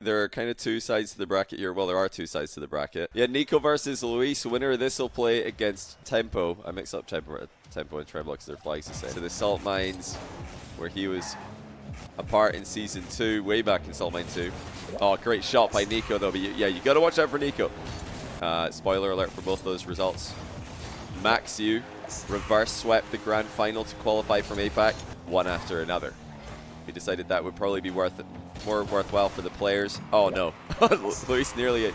there are kind of two sides to the bracket here. Well, there are two sides to the bracket. Yeah, Nico versus Luis. Winner of this will play against Tempoh. I mix up Tempoh and Treble because their flags the same. So the Salt Mines, where he was a part in Season 2, way back in Salt Mine 2. Oh, great shot by Nico, though. But yeah, you got to watch out for Nico. Spoiler alert for both those results. Mawkzy reverse swept the grand final to qualify from APAC, one after another. We decided that would probably be more worthwhile for the players. Oh no, Luis nearly had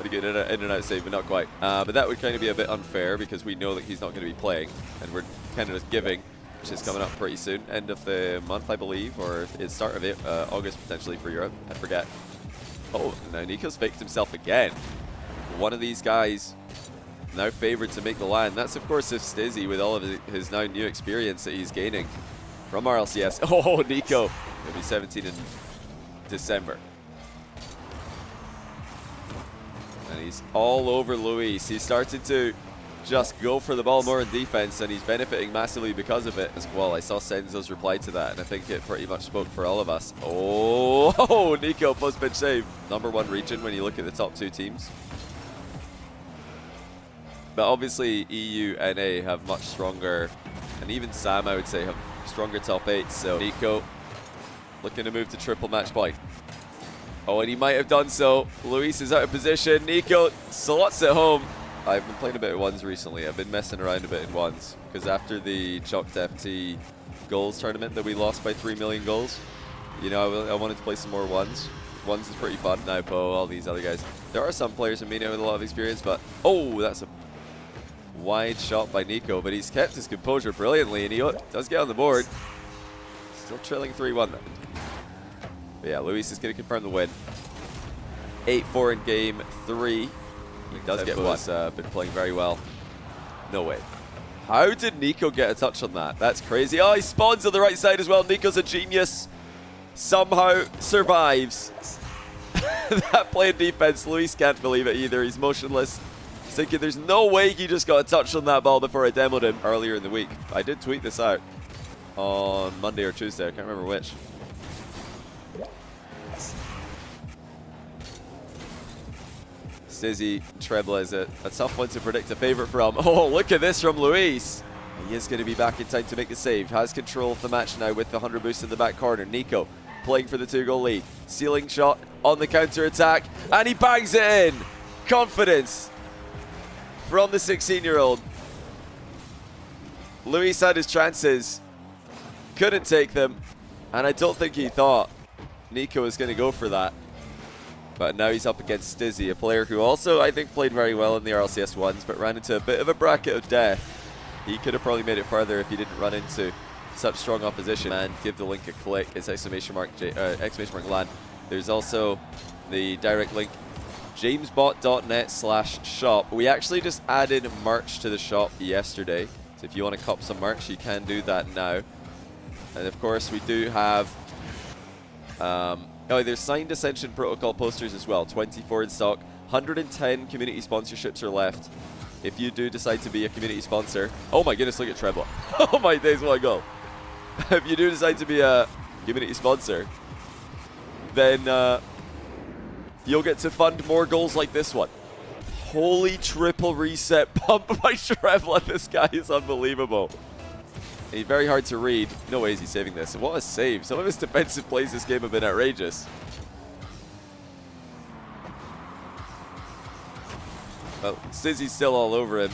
a good in and out save, but not quite. But that would kind of be a bit unfair because we know that he's not going to be playing, and we're kind of just giving, which is coming up pretty soon, end of the month, I believe, or the start of it, August potentially for Europe. I forget. Oh, now Nico's faked himself again. One of these guys now favored to make the LAN. That's of course if Stizzy, with all of his now new experience that he's gaining from RLCS. Oh, Nico. He'll be 17 in December. And he's all over Luis. He started to just go for the ball more in defense, and he's benefiting massively because of it as well. I saw Senzo's reply to that, and I think it pretty much spoke for all of us. Oh, Nico post-pitch save. #1 region when you look at the top two teams. But obviously EU, NA have much stronger, and even Sam, I would say, have stronger top 8. So Nico looking to move to triple match point. Oh, and he might have done so. Luis is out of position. Nico slots it home. I've been playing a bit of ones recently. I've been messing around a bit in ones because after the Chalked FT goals tournament that we lost by 3 million goals, you know, I wanted to play some more ones. Ones is pretty fun. Now Poe, all these other guys. There are some players in MENA with a lot of experience, but oh, that's a wide shot by Nico, but he's kept his composure brilliantly, and he does get on the board. Still trailing 3-1 though. But yeah, Luis is going to confirm the win. 8-4 in game 3. He does get one. Been playing very well. No way. How did Nico get a touch on that? That's crazy. Oh, he spawns on the right side as well. Nico's a genius. Somehow survives. That play in defense, Luis can't believe it either. He's motionless. He's thinking there's no way he just got a touch on that ball before I demoed him earlier in the week. I did tweet this out on Monday or Tuesday. I can't remember which. Stizzy, Treble is a tough one to predict a favorite from. Oh, look at this from Luis. He is going to be back in time to make the save. Has control of the match now with the 100 boost in the back corner. Nico playing for the 2-goal lead. Ceiling shot on the counter attack, and he bangs it in. Confidence from the 16-year-old. Luis had his chances, couldn't take them, and I don't think he thought Nico was going to go for that. But now he's up against Stizzy, a player who also, I think, played very well in the RLCS ones, but ran into a bit of a bracket of death. He could have probably made it further if he didn't run into such strong opposition. And give the link a click. It's !LAN. There's also the direct link, jamesbot.net/shop. We actually just added merch to the shop yesterday. So if you want to cop some merch, you can do that now. And of course, we do have... oh, there's signed Ascension protocol posters as well, 24 in stock. 110 community sponsorships are left. If you do decide to be a community sponsor, oh my goodness, look at Treble. Oh my days, what a goal. If you do decide to be a community sponsor, then you'll get to fund more goals like this one. Holy triple reset pump by Treble. This guy is unbelievable. He's very hard to read. No way is he saving this. And what a save. Some of his defensive plays this game have been outrageous. Well, Stizzy's still all over him.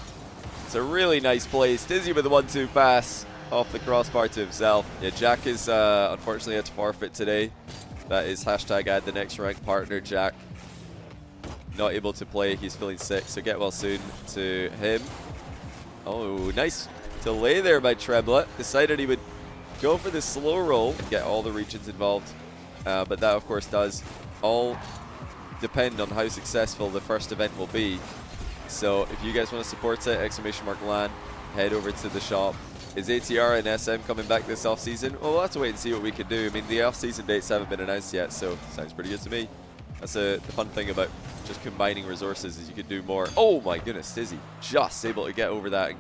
It's a really nice play. Stizzy with the 1-2 pass off the crossbar to himself. Yeah, Jack is unfortunately had to forfeit today. That is hashtag add the next rank partner, Jack. Not able to play. He's feeling sick, so get well soon to him. Oh, nice delay there by Treble. Decided he would go for the slow roll, get all the regions involved. But that, of course, does all depend on how successful the first event will be. So if you guys want to support it, !LAN, head over to the shop. Is ATR and SM coming back this off-season? Well, we'll have to wait and see what we can do. I mean, the off-season dates haven't been announced yet, so sounds pretty good to me. That's the fun thing about just combining resources is you can do more. Oh my goodness, Stizzy just able to get over that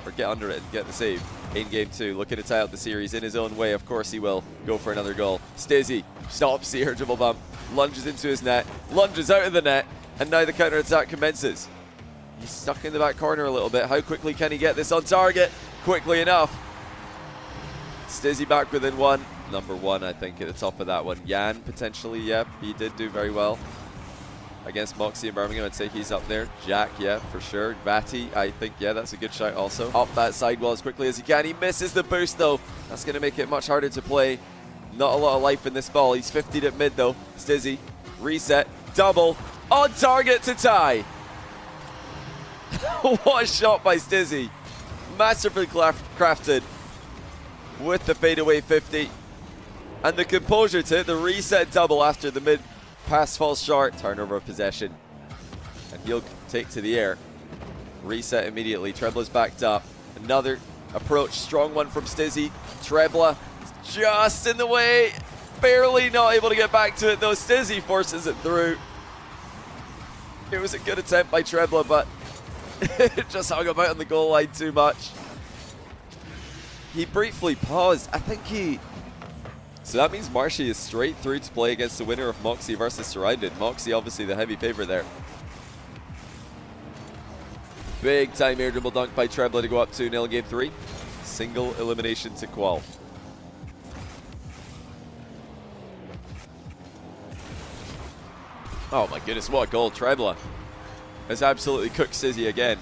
or get under it and get the save. in game 2. Looking to tie out the series in his own way. Of course he will go for another goal. Stizzy stops the air dribble bump, lunges into his net, lunges out of the net, and now the counter-attack commences. He's stuck in the back corner a little bit. How quickly can he get this on target? Quickly enough. Stizzy back within one. Number 1, I think, at the top of that one. Yan, potentially, yeah, he did do very well against Mawkzy in Birmingham. I'd say he's up there. Jack, yeah, for sure. Vati, I think, yeah, that's a good shout also. Up that sidewall as quickly as he can. He misses the boost, though. That's going to make it much harder to play. Not a lot of life in this ball. He's 50'd at mid, though. Stizzy, reset, double, on target to tie. What a shot by Stizzy. Masterfully crafted with the fadeaway 50. And the composure to hit the reset double after the mid pass falls short. Turnover of possession. And he'll take to the air. Reset immediately. Trebla's backed up. Another approach. Strong one from Stizzy. Trebla just in the way. Barely not able to get back to it though. Stizzy forces it through. It was a good attempt by Trebla, but it just hung about on the goal line too much. He briefly paused. I think he... So that means ymarshyy is straight through to play against the winner of Mawkzy versus Surrounded. Mawkzy obviously the heavy favorite there. Big time air dribble dunk by Trebla to go up 2-0 in game 3. Single elimination to Qual. Oh my goodness, what a goal. Trebla has absolutely cooked Stizzy again.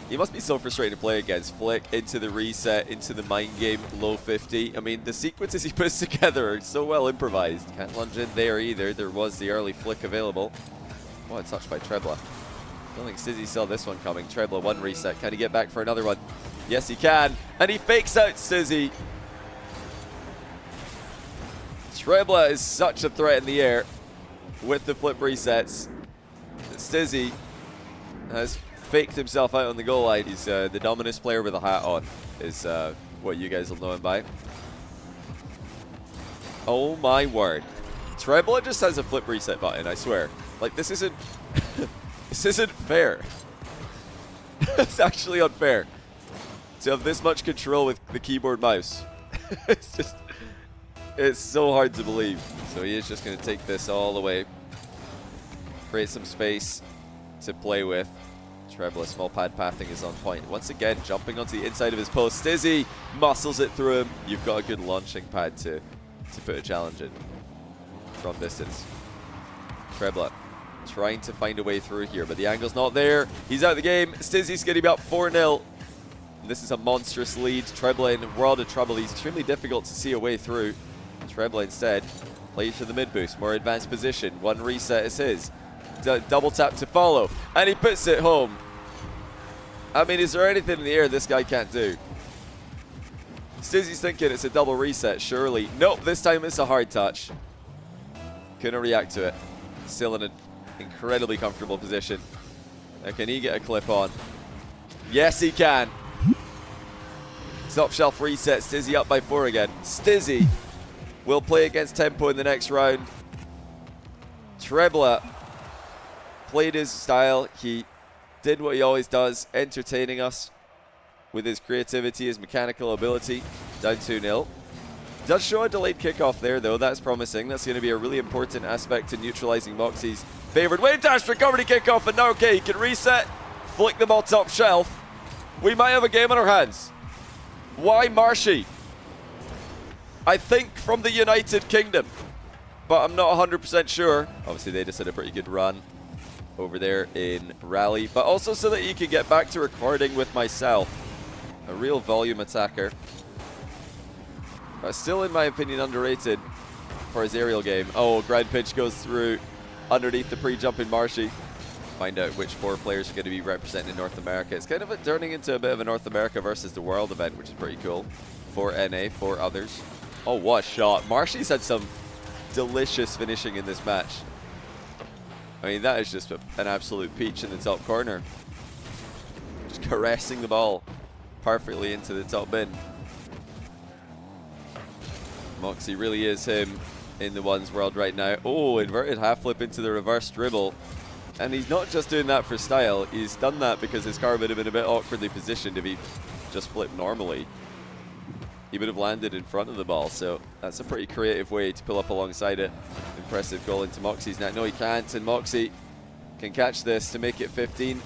He must be so frustrated to play against. Flick into the reset, into the mind game, low 50. I mean, the sequences he puts together are so well improvised. Can't lunge in there either. There was the early flick available. What a touch by Trebla. Don't think Stizzy saw this one coming. Trebla, one reset. Can he get back for another one? Yes, he can. And he fakes out Stizzy. Trebla is such a threat in the air with the flip resets. Stizzy has faked himself out on the goal line. He's the Dominus player with a hat on, is what you guys will know him by. Oh my word. Trebla just has a flip reset button, I swear. Like, this isn't this isn't fair. It's actually unfair to have this much control with the keyboard mouse. It's so hard to believe. So he is just going to take this all the way, create some space to play with. Trebla, small pad pathing is on point. Once again, jumping onto the inside of his post. Stizzy muscles it through him. You've got a good launching pad to put a challenge in from distance. Trebla trying to find a way through here, but the angle's not there. He's out of the game. Stizzy's getting up 4-0. This is a monstrous lead. Trebla in a world of trouble. He's extremely difficult to see a way through. Trebla instead plays to the mid boost. More advanced position. One reset is his. Double tap to follow. And he puts it home. I mean, is there anything in the air this guy can't do? Stizzy's thinking it's a double reset, surely. Nope, this time it's a hard touch. Couldn't react to it. Still in an incredibly comfortable position. Now, can he get a clip on? Yes, he can. Top shelf reset. Stizzy up by 4 again. Stizzy will play against Tempoh in the next round. Trebla played his style. He did what he always does, entertaining us with his creativity, his mechanical ability. Down 2-0. Does show a delayed kickoff there, though. That's promising. That's going to be a really important aspect to neutralizing Mawkzy's favored wave dash recovery kickoff. And now, okay, he can reset, flick the ball top shelf. We might have a game on our hands. Why ymarshyy? I think from the United Kingdom, but I'm not 100% sure. Obviously, they just had a pretty good run over there in Rally, but also so that he can get back to recording with myself. A real volume attacker. But still, in my opinion, underrated for his aerial game. Oh, ground pitch goes through underneath the pre-jumping ymarshyy. Find out which 4 players are going to be representing in North America. It's kind of turning into a bit of a North America versus the world event, which is pretty cool. 4 NA, 4 others. Oh, what a shot. ymarshy's had some delicious finishing in this match. I mean, that is just an absolute peach in the top corner. Just caressing the ball perfectly into the top bin. Mawkzy really is him in the ones world right now. Oh, inverted half flip into the reverse dribble. And he's not just doing that for style. He's done that because his car would have been a bit awkwardly positioned if he just flipped normally, he would have landed in front of the ball. So that's a pretty creative way to pull up alongside it. Impressive goal into Mawkzy's net. No, he can't, and Mawkzy can catch this to make it 15.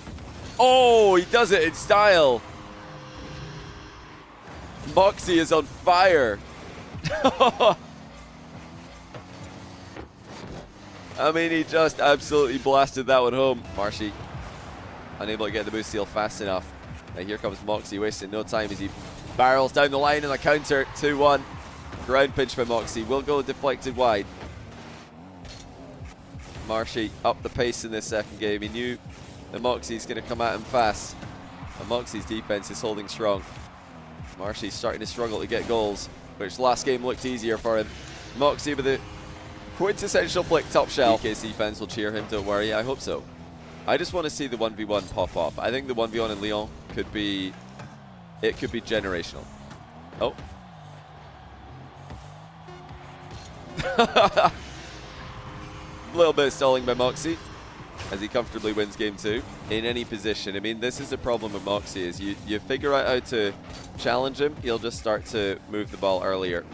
Oh, he does it in style. Mawkzy is on fire. I mean, he just absolutely blasted that one home. ymarshyy unable to get the boost steal fast enough. Now here comes Mawkzy, wasting no time as he barrels down the line in the counter. 2-1. Ground pinch by Mawkzy. Will go deflected wide. ymarshyy up the pace in this second game. He knew that Mawkzy's going to come at him fast. And Mawkzy's defense is holding strong. ymarshy's starting to struggle to get goals, which last game looked easier for him. Mawkzy with a quintessential flick top shelf. KC fans will cheer him, don't worry. I hope so. I just want to see the 1v1 pop off. I think the 1v1 in Lyon could be generational. Oh. A little bit of stalling by Mawkzy as he comfortably wins game 2 in any position. I mean, this is the problem with Mawkzy, is you figure out how to challenge him, he'll just start to move the ball earlier.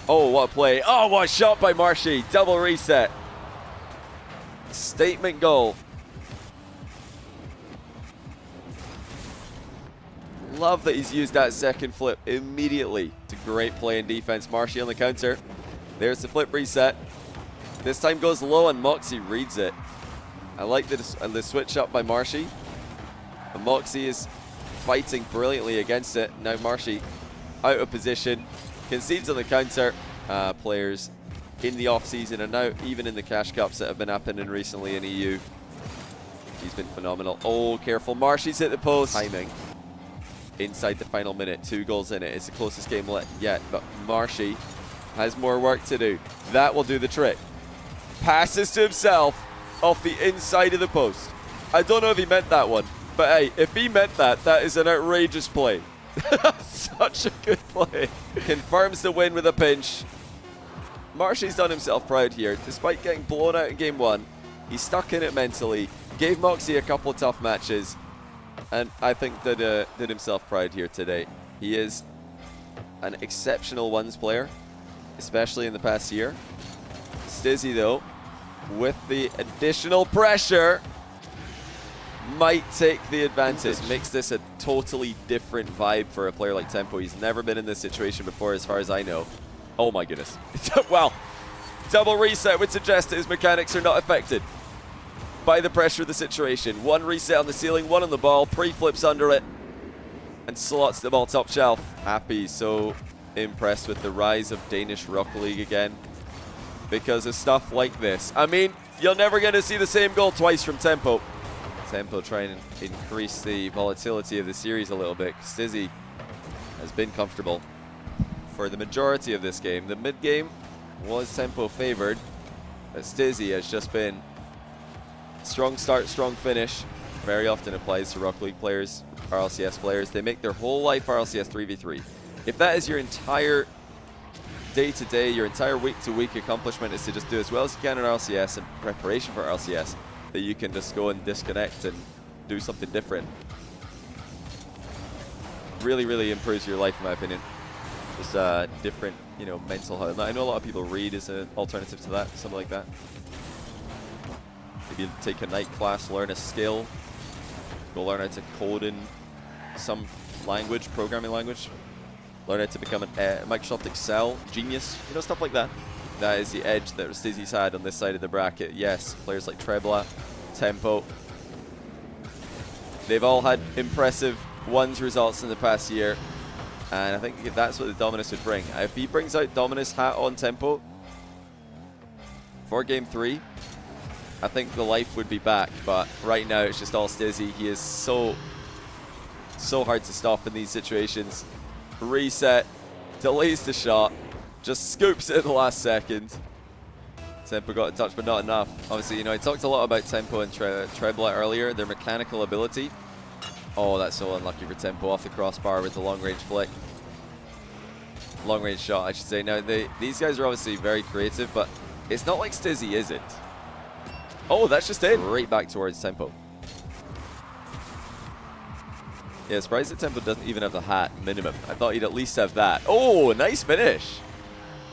Oh, what a play. Oh, what a shot by ymarshyy. Double reset. Statement goal. Love that he's used that second flip immediately. It's a great play in defense. ymarshyy on the counter. There's the flip reset. This time goes low and Mawkzy reads it. I like the switch up by ymarshyy. And Mawkzy is fighting brilliantly against it. Now ymarshyy out of position. Concedes on the counter. Players in the off-season and now even in the cash cups that have been happening recently in EU. He's been phenomenal. Oh, careful. ymarshy's hit the post. Timing. Inside the final minute. 2 goals in it. It's the closest game yet, but ymarshyy has more work to do. That will do the trick. Passes to himself off the inside of the post. I don't know if he meant that one, but hey, if he meant that, that is an outrageous play. Such a good play. Confirms the win with a pinch. ymarshy's done himself proud here. Despite getting blown out in game 1, he stuck in it mentally, gave Mawkzy a couple of tough matches, and I think that did himself proud here today. He is an exceptional ones player, especially in the past year. Stizzy, though, with the additional pressure, might take the advantage. This makes this a totally different vibe for a player like Tempoh. He's never been in this situation before, as far as I know. Oh my goodness. Well, double reset would suggest that his mechanics are not affected by the pressure of the situation. 1 reset on the ceiling, 1 on the ball, pre-flips under it, and slots the ball top shelf. Happy, so impressed with the rise of Danish Rocket League again because of stuff like this. I mean, you're never going to see the same goal twice from Tempoh. Tempoh trying to increase the volatility of the series a little bit. Stizzy has been comfortable for the majority of this game. The mid-game was Tempoh favored, but Stizzy has just been strong start, strong finish. Very often applies to Rocket League players, RLCS players. They make their whole life RLCS 3v3. If that is your entire day-to-day, your entire week-to-week accomplishment is to just do as well as you can in RLCS in preparation for RLCS, that you can just go and disconnect and do something different. Really, really improves your life, in my opinion. Just different, you know, mental health. I know a lot of people read as an alternative to that, something like that. Maybe take a night class, learn a skill, go learn how to code in some language, programming language, learn how to become a Microsoft Excel genius, you know, stuff like that. That is the edge that Stizzy's had on this side of the bracket. Yes, players like Trebla, Tempoh, they've all had impressive ones results in the past year, and I think that's what the Dominus would bring. If he brings out Dominus hat on Tempoh for game 3, I think the life would be back, but right now it's just all Stizzy. He is so hard to stop in these situations. Reset, delays the shot, just scoops it in the last second. Tempoh got in touch, but not enough. Obviously, you know, I talked a lot about Tempoh and Trebla earlier, their mechanical ability. Oh, that's so unlucky for Tempoh off the crossbar with the long-range flick. Long-range shot, I should say. Now, these guys are obviously very creative, but it's not like Stizzy, is it? Oh, that's just it. Right back towards Tempoh. Yeah, surprised that Tempoh doesn't even have the hat minimum. I thought he'd at least have that. Oh, nice finish.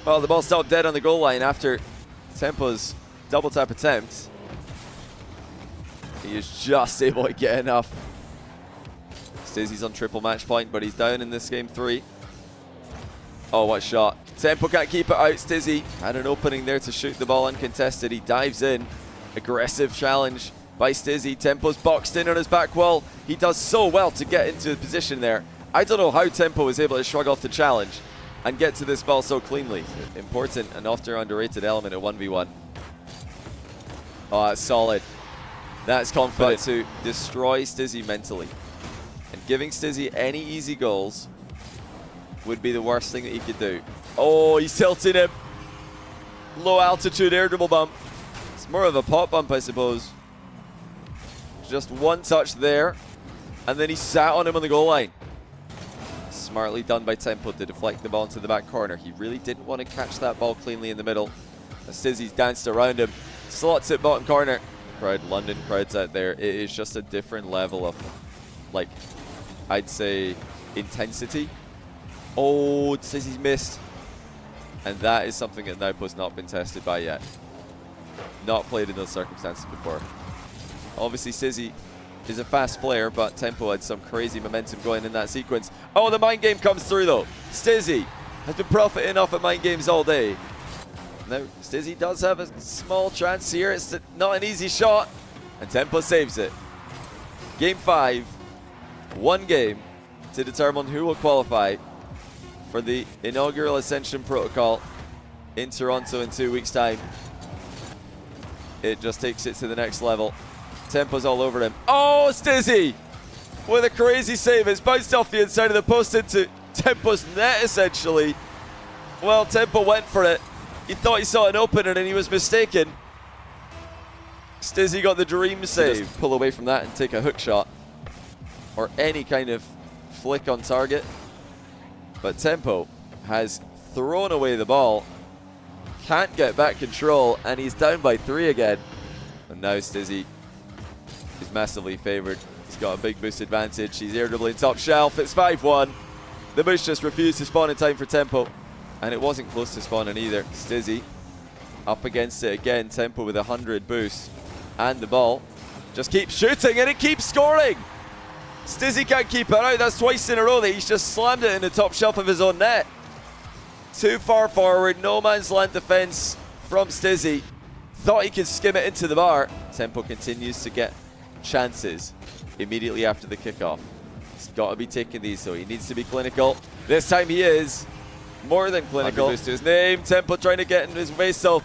Well, the ball stopped dead on the goal line after Tempoh's double tap attempt. He is just able to get enough. Stizzy's on triple match point, but he's down in this game 3. Oh, what shot. Tempoh can't keep it out. Stizzy had an opening there to shoot the ball uncontested. He dives in. Aggressive challenge by Stizzy. Tempoh's boxed in on his back wall. He does so well to get into the position there. I don't know how Tempoh was able to shrug off the challenge and get to this ball so cleanly. Important and often underrated element at 1v1. Oh, that's solid. That's confident to destroy Stizzy mentally. And giving Stizzy any easy goals would be the worst thing that he could do. Oh, he's tilting him. Low altitude air dribble bump. It's more of a pop bump, I suppose. Just one touch there, and then he sat on him on the goal line. Smartly done by Tempoh to deflect the ball into the back corner. He really didn't want to catch that ball cleanly in the middle. As Stizzy's danced around him, slots it bottom corner. London crowds out there. It is just a different level of, like, I'd say, intensity. Oh, Stizzy's missed. And that is something that Tempoh's not been tested by yet. Not played in those circumstances before. Obviously, Stizzy is a fast player, but Tempoh had some crazy momentum going in that sequence. Oh, the mind game comes through, though. Stizzy has been profiting off of mind games all day. Now, Stizzy does have a small chance here. It's not an easy shot, and Tempoh saves it. Game 5, one game to determine who will qualify for the inaugural Ascension protocol in Toronto in 2 weeks' time. It just takes it to the next level. Tempoh's all over him. Oh, Stizzy with a crazy save. It's bounced off the inside of the post into Tempoh's net, essentially. Well, Tempoh went for it. He thought he saw an opener and he was mistaken. Stizzy got the dream save. Just pull away from that and take a hook shot or any kind of flick on target. But Tempoh has thrown away the ball. Can't get back control, and he's down by 3 again. And now Stizzy is massively favored. He's got a big boost advantage. He's air dribbling top shelf. It's 5-1. The boost just refused to spawn in time for Tempoh, and it wasn't close to spawning either. Stizzy up against it again. Tempoh with 100 boost, and the ball just keeps shooting, and it keeps scoring. Stizzy can't keep it out. That's twice in a row that he's just slammed it in the top shelf of his own net. Too far forward, no man's land defense from Stizzy. Thought he could skim it into the bar. Tempoh continues to get chances immediately after the kickoff. He's got to be taking these, so he needs to be clinical. This time he is more than clinical. Boost to his name. Tempoh trying to get in his way, so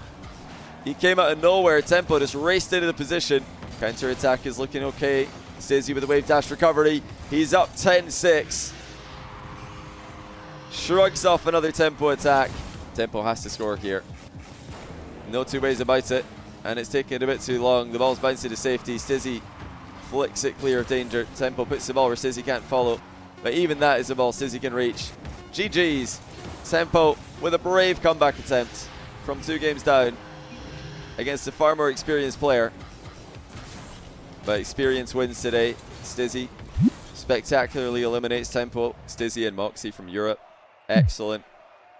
he came out of nowhere. Tempoh just raced into the position. Counter attack is looking okay. Stizzy with a wave dash recovery. He's up 10-6. Shrugs off another Tempoh attack. Tempoh has to score here. No two ways about it. And it's taking a bit too long. The ball's bouncing to safety. Stizzy flicks it clear of danger. Tempoh puts the ball where Stizzy can't follow. But even that is a ball Stizzy can reach. GG's. Tempoh with a brave comeback attempt from 2 games down against a far more experienced player. But experience wins today. Stizzy spectacularly eliminates Tempoh. Stizzy and Mawkzy from Europe. Excellent.